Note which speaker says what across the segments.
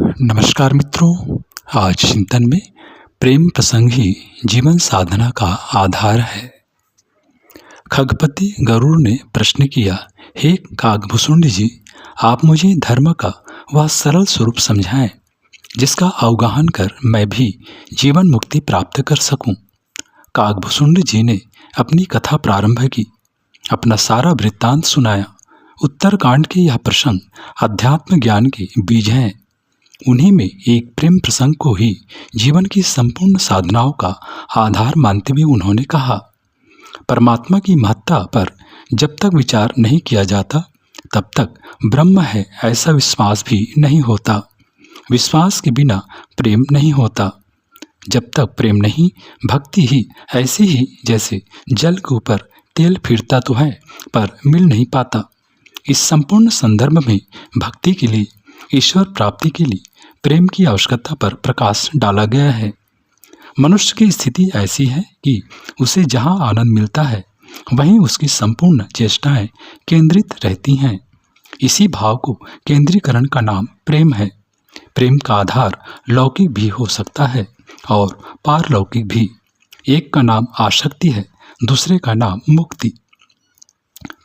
Speaker 1: नमस्कार मित्रों। आज चिंतन में प्रेम प्रसंग ही जीवन साधना का आधार है। खगपति गरुड़ ने प्रश्न किया, हे कागभूषुंड जी, आप मुझे धर्म का वह सरल स्वरूप समझाएं जिसका अवगाहन कर मैं भी जीवन मुक्ति प्राप्त कर सकूं। कागभूषुंड जी ने अपनी कथा प्रारंभ की, अपना सारा वृत्तांत सुनाया। उत्तरकांड के यह प्रसंग अध्यात्म ज्ञान के बीज हैं। उन्हीं में एक प्रेम प्रसंग को ही जीवन की संपूर्ण साधनाओं का आधार मानते हुए उन्होंने कहा, परमात्मा की महत्ता पर जब तक विचार नहीं किया जाता तब तक ब्रह्म है ऐसा विश्वास भी नहीं होता। विश्वास के बिना प्रेम नहीं होता। जब तक प्रेम नहीं, भक्ति ही ऐसी ही जैसे जल के ऊपर तेल फिरता तो है पर मिल नहीं पाता। इस संपूर्ण संदर्भ में भक्ति के लिए, ईश्वर प्राप्ति के लिए प्रेम की आवश्यकता पर प्रकाश डाला गया है। मनुष्य की स्थिति ऐसी है कि उसे जहाँ आनंद मिलता है वहीं उसकी संपूर्ण चेष्टाएं केंद्रित रहती हैं। इसी भाव को केंद्रीकरण का नाम प्रेम है। प्रेम का आधार लौकिक भी हो सकता है और पारलौकिक भी। एक का नाम आसक्ति है, दूसरे का नाम मुक्ति।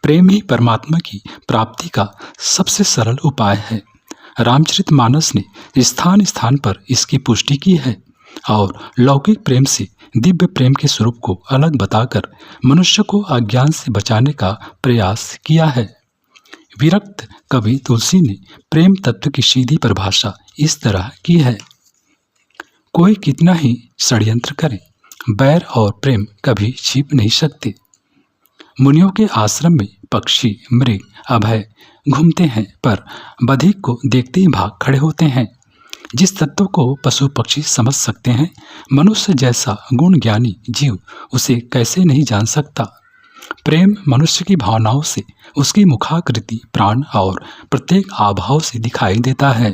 Speaker 1: प्रेम ही परमात्मा की प्राप्ति का सबसे सरल उपाय है। रामचरितमानस ने स्थान स्थान पर इसकी पुष्टि की है और लौकिक प्रेम से दिव्य प्रेम के स्वरूप को अलग बताकर मनुष्य को अज्ञान से बचाने का प्रयास किया है। विरक्त कवि तुलसी ने प्रेम तत्व की सीधी परिभाषा इस तरह की है, कोई कितना ही षड्यंत्र करे, बैर और प्रेम कभी छिप नहीं सकते। मुनियों के आश्रम में पक्षी, मृग, अभय घूमते हैं पर बधिक को देखते ही भाग खड़े होते हैं। जिस तत्व को पशु पक्षी समझ सकते हैं, मनुष्य जैसा गुण ज्ञानी जीव उसे कैसे नहीं जान सकता। प्रेम मनुष्य की भावनाओं से, उसकी मुखाकृति, प्राण और प्रत्येक आभाव से दिखाई देता है।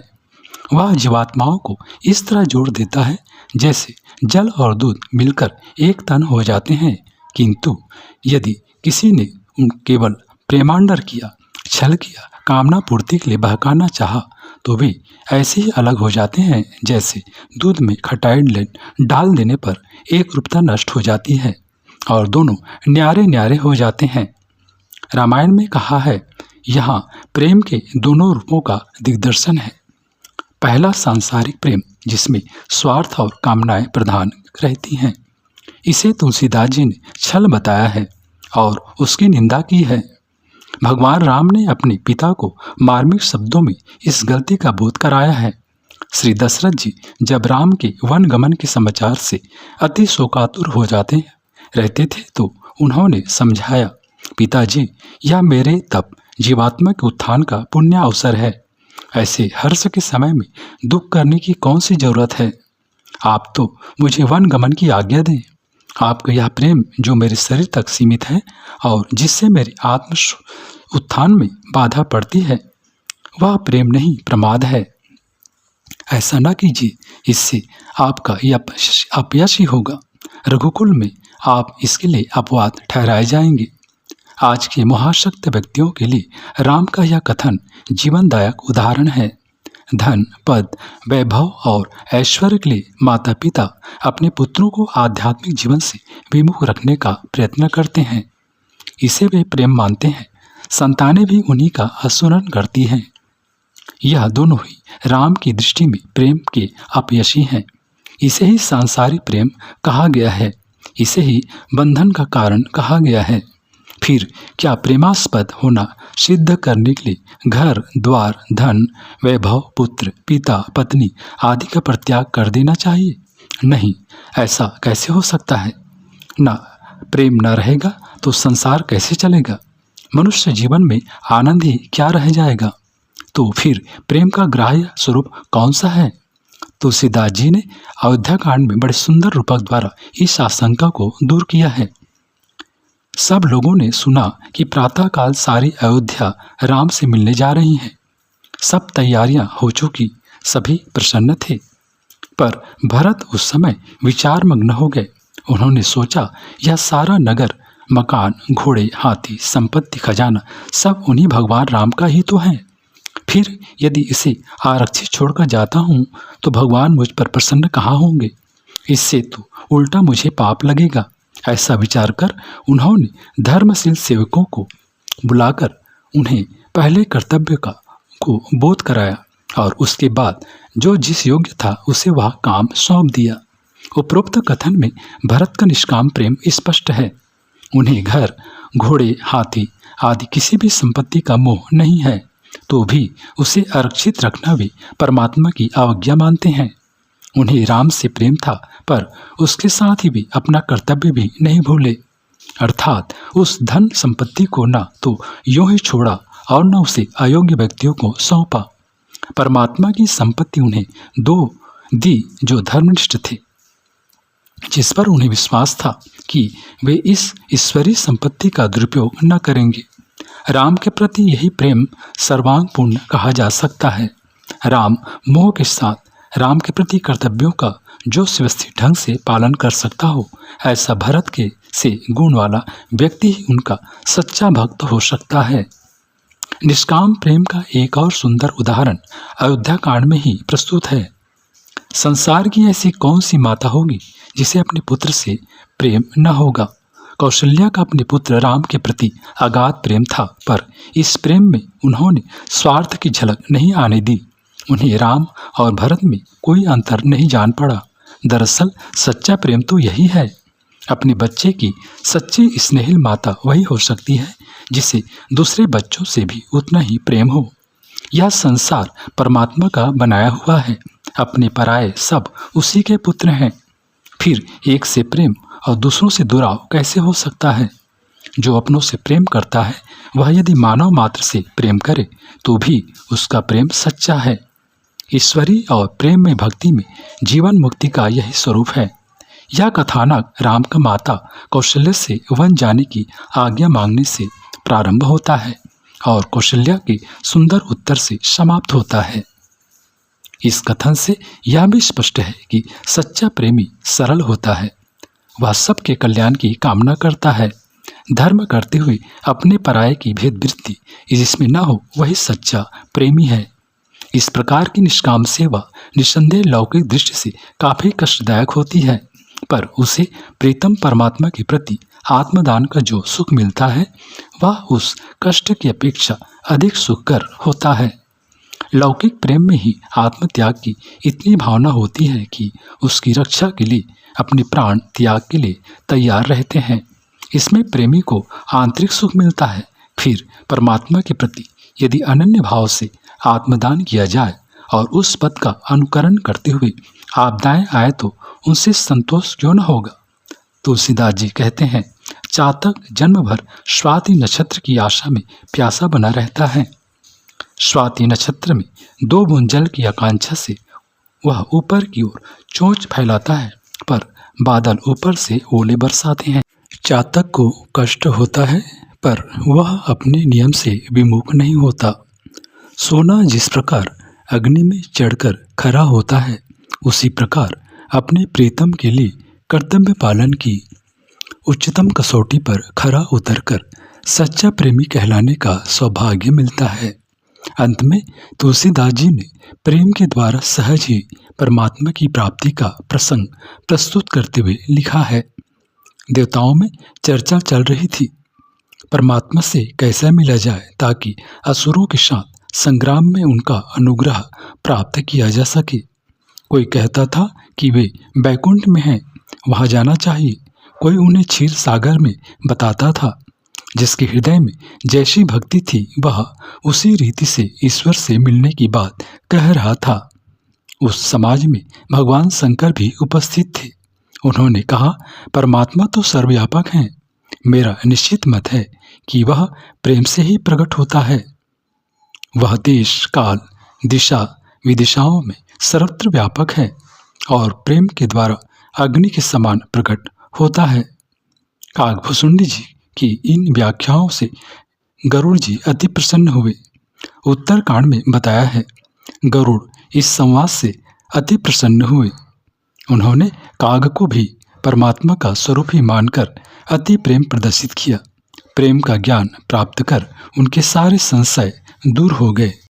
Speaker 1: वह जीवात्माओं को इस तरह जोड़ देता है जैसे जल और दूध मिलकर एक तन हो जाते हैं। किंतु यदि किसी ने केवल प्रेमांडर किया, छल किया, कामना पूर्ति के लिए बहकाना चाहा तो वे ऐसे ही अलग हो जाते हैं जैसे दूध में खटाई डाल देने पर एक रूपता नष्ट हो जाती है और दोनों न्यारे न्यारे हो जाते हैं। रामायण में कहा है, यहाँ प्रेम के दोनों रूपों का दिग्दर्शन है। पहला सांसारिक प्रेम जिसमें स्वार्थ और कामनाएं प्रधान रहती हैं, इसे तुलसीदास जी ने छल बताया है और उसकी निंदा की है। भगवान राम ने अपने पिता को मार्मिक शब्दों में इस गलती का बोध कराया है। श्री दशरथ जी जब राम के वन गमन के समाचार से अति शोकातुर हो जाते रहते थे तो उन्होंने समझाया, पिताजी, यह मेरे तप जीवात्मा के उत्थान का पुण्य अवसर है। ऐसे हर्ष के समय में दुख करने की कौन सी जरूरत है। आप तो मुझे वन गमन की आज्ञा दें। आपका यह प्रेम जो मेरे शरीर तक सीमित है और जिससे मेरे आत्म उत्थान में बाधा पड़ती है, वह प्रेम नहीं, प्रमाद है। ऐसा न कीजिए, इससे आपका अपयश ही होगा। रघुकुल में आप इसके लिए अपवाद ठहराए जाएंगे। आज के महाशक्त व्यक्तियों के लिए राम का यह कथन जीवनदायक उदाहरण है। धन, पद, वैभव और ऐश्वर्य के लिए माता पिता अपने पुत्रों को आध्यात्मिक जीवन से विमुख रखने का प्रयत्न करते हैं। इसे वे प्रेम मानते हैं। संतानें भी उन्हीं का अनुसरण करती हैं। यह दोनों ही राम की दृष्टि में प्रेम के अपयशी हैं। इसे ही सांसारिक प्रेम कहा गया है। इसे ही बंधन का कारण कहा गया है। फिर क्या प्रेमास्पद होना सिद्ध करने के लिए घर, द्वार, धन, वैभव, पुत्र, पिता, पत्नी आदि का परित्याग कर देना चाहिए? नहीं, ऐसा कैसे हो सकता है। ना प्रेम न रहेगा तो संसार कैसे चलेगा। मनुष्य जीवन में आनंद ही क्या रह जाएगा। तो फिर प्रेम का ग्राह्य स्वरूप कौन सा है। तुलसीदास जी ने अयोध्या कांड में बड़े सुंदर रूपक द्वारा इस आशंका को दूर किया है। सब लोगों ने सुना कि प्रातःकाल सारी अयोध्या राम से मिलने जा रही हैं। सब तैयारियां हो चुकी, सभी प्रसन्न थे। पर भरत उस समय विचार मग्न हो गए। उन्होंने सोचा, यह सारा नगर, मकान, घोड़े, हाथी, संपत्ति, खजाना सब उन्हीं भगवान राम का ही तो है। फिर यदि इसे आरक्षित छोड़कर जाता हूँ तो भगवान मुझ पर प्रसन्न कहाँ होंगे? इससे तो उल्टा मुझे पाप लगेगा। ऐसा विचार कर उन्होंने धर्मशील सेवकों को बुलाकर उन्हें पहले कर्तव्य को बोध कराया और उसके बाद जो जिस योग्य था उसे वह काम सौंप दिया। उपरोक्त कथन में भरत का निष्काम प्रेम स्पष्ट है। उन्हें घर, घोड़े, हाथी आदि किसी भी संपत्ति का मोह नहीं है, तो भी उसे आरक्षित रखना भी परमात्मा की अवज्ञा मानते हैं। उन्हें राम से प्रेम था, पर उसके साथ ही भी अपना कर्तव्य भी नहीं भूले, अर्थात उस धन संपत्ति को न तो यूं ही छोड़ा और न उसे अयोग्य व्यक्तियों को सौंपा। परमात्मा की संपत्ति उन्हें दो दी जो धर्मनिष्ठ थे, जिस पर उन्हें विश्वास था कि वे इस ईश्वरीय संपत्ति का दुरुपयोग न करेंगे। राम के प्रति यही प्रेम सर्वांगपूर्ण कहा जा सकता है। राम मोह के साथ राम के प्रति कर्तव्यों का जो व्यवस्थित ढंग से पालन कर सकता हो, ऐसा भरत के से गुण वाला व्यक्ति ही उनका सच्चा भक्त हो सकता है। निष्काम प्रेम का एक और सुंदर उदाहरण अयोध्या कांड में ही प्रस्तुत है। संसार की ऐसी कौन सी माता होगी जिसे अपने पुत्र से प्रेम न होगा। कौशल्या का अपने पुत्र राम के प्रति अगाध प्रेम था, पर इस प्रेम में उन्होंने स्वार्थ की झलक नहीं आने दी। उन्हें राम और भरत में कोई अंतर नहीं जान पड़ा। दरअसल सच्चा प्रेम तो यही है। अपने बच्चे की सच्ची स्नेहिल माता वही हो सकती है जिसे दूसरे बच्चों से भी उतना ही प्रेम हो। यह संसार परमात्मा का बनाया हुआ है, अपने पराये सब उसी के पुत्र हैं। फिर एक से प्रेम और दूसरों से दुराव कैसे हो सकता है? जो अपनों से प्रेम करता है वह यदि मानव मात्र से प्रेम करे तो भी उसका प्रेम सच्चा है। ईश्वरी और प्रेम में भक्ति में जीवन मुक्ति का यही स्वरूप है। यह कथानक राम का माता कौशल्या से वन जाने की आज्ञा मांगने से प्रारंभ होता है और कौशल्या के सुंदर उत्तर से समाप्त होता है। इस कथन से यह भी स्पष्ट है कि सच्चा प्रेमी सरल होता है। वह सबके कल्याण की कामना करता है। धर्म करते हुए अपने पराये की भेदवृत्ति जिसमें न हो वही सच्चा प्रेमी है। इस प्रकार की निष्काम सेवा निस्संदेह लौकिक दृष्टि से काफी कष्टदायक होती है, पर उसे प्रीतम परमात्मा के प्रति आत्मदान का जो सुख मिलता है वह उस कष्ट की अपेक्षा अधिक सुखकर होता है। लौकिक प्रेम में ही आत्मत्याग की इतनी भावना होती है कि उसकी रक्षा के लिए अपने प्राण त्याग के लिए तैयार रहते हैं। इसमें प्रेमी को आंतरिक सुख मिलता है। फिर परमात्मा के प्रति यदि अनन्य भाव से आत्मदान किया जाए और उस पद का अनुकरण करते हुए आपदाएं आए तो उनसे संतोष क्यों न होगा। तुलसीदास जी कहते हैं, चातक जन्म भर स्वाति नक्षत्र की आशा में प्यासा बना रहता है। स्वाति नक्षत्र में 2 बूंद जल की आकांक्षा से वह ऊपर की ओर चोंच फैलाता है, पर बादल ऊपर से ओले बरसाते हैं। चातक को कष्ट होता है, पर वह अपने नियम से विमुख नहीं होता। सोना जिस प्रकार अग्नि में चढ़कर खरा होता है, उसी प्रकार अपने प्रीतम के लिए कर्तव्य पालन की उच्चतम कसौटी पर खरा उतरकर सच्चा प्रेमी कहलाने का सौभाग्य मिलता है। अंत में तुलसीदास जी ने प्रेम के द्वारा सहज ही परमात्मा की प्राप्ति का प्रसंग प्रस्तुत करते हुए लिखा है। देवताओं में चर्चा चल रही थी, परमात्मा से कैसे मिला जाए ताकि असुरों के साथ संग्राम में उनका अनुग्रह प्राप्त किया जा सके। कोई कहता था कि वे बैकुंठ में हैं, वहां जाना चाहिए। कोई उन्हें क्षीर सागर में बताता था। जिसके हृदय में जैसी भक्ति थी वह उसी रीति से ईश्वर से मिलने की बात कह रहा था। उस समाज में भगवान शंकर भी उपस्थित थे। उन्होंने कहा, परमात्मा तो सर्वव्यापक हैं। मेरा निश्चित मत है कि वह प्रेम से ही प्रकट होता है। वह देश, काल, दिशा, विदिशाओं में सर्वत्र व्यापक है और प्रेम के द्वारा अग्नि के समान प्रकट होता है। काकभूषुंडी जी की इन व्याख्याओं से गरुड़ जी अति प्रसन्न हुए। उत्तरकांड में बताया है, गरुड़ इस संवाद से अति प्रसन्न हुए। उन्होंने काग को भी परमात्मा का स्वरूप ही मानकर अति प्रेम प्रदर्शित किया। प्रेम का ज्ञान प्राप्त कर उनके सारे संशय दूर हो गए।